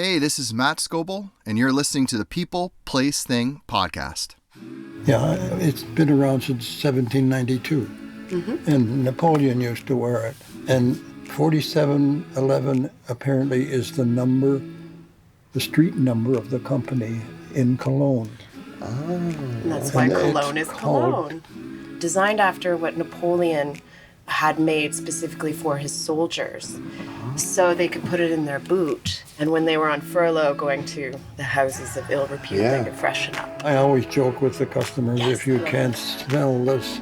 Hey, this is Matt Scobel, and you're listening to the People, Place, Thing podcast. Yeah, it's been around since 1792, and Napoleon used to wear it. And 4711 apparently is the number, the street number of the company in Cologne. Oh. And that's why Cologne is Cologne. Designed after what Napoleon had made specifically for his soldiers, so they could put it in their boot. And when they were on furlough going to the houses of ill repute, they could freshen up. I always joke with the customers, if you can't smell this,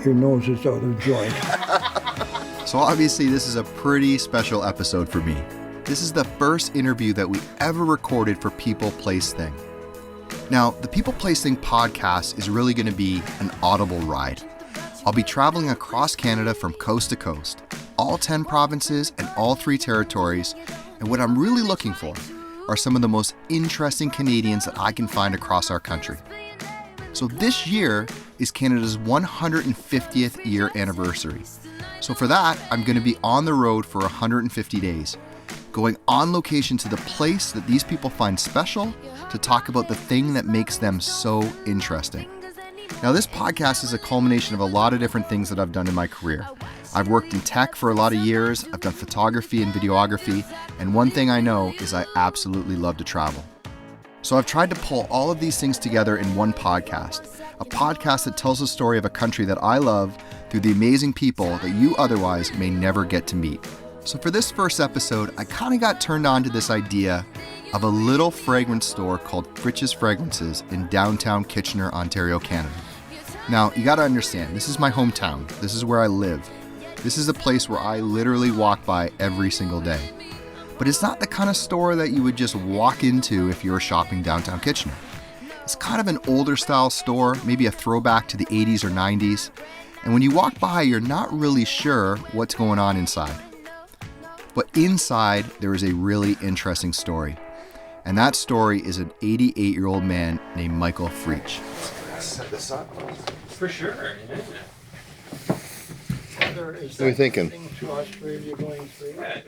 your nose is out of joint. So obviously this is a pretty special episode for me. This is the first interview that we ever recorded for People, Place, Thing. Now, the People, Place, Thing podcast is really going to be an audible ride. I'll be traveling across Canada from coast to coast, all 10 provinces and all 3 territories, and what I'm really looking for are some of the most interesting Canadians that I can find across our country. So this year is Canada's 150th year anniversary. So for that, I'm going to be on the road for 150 days, going on location to the place that these people find special to talk about the thing that makes them so interesting. Now, this podcast is a culmination of a lot of different things that I've done in my career. I've worked in tech for a lot of years, I've done photography and videography, and one thing I know is I absolutely love to travel. So I've tried to pull all of these things together in one podcast, a podcast that tells the story of a country that I love through the amazing people that you otherwise may never get to meet. So for this first episode, I kind of got turned on to this idea of a little fragrance store called Fritch's Fragrances in downtown Kitchener, Ontario, Canada. Now, you gotta understand, this is my hometown. This is where I live. This is a place where I literally walk by every single day. But it's not the kind of store that you would just walk into if you were shopping downtown Kitchener. It's kind of an older style store, maybe a throwback to the 80s or 90s. And when you walk by, you're not really sure what's going on inside. But inside, there is a really interesting story. And that story is an 88-year-old man named Michael Fritch. Set this up. For sure. Yeah. What are you thinking?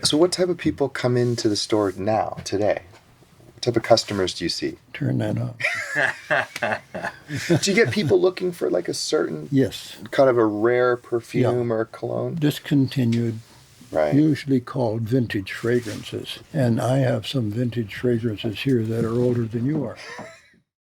So what type of people come into the store now, today? What type of customers do you see? Turn that off. Do you get people looking for like a certain Yes. kind of a rare perfume or cologne? Discontinued, Right. usually called vintage fragrances. And I have some vintage fragrances here that are older than you are.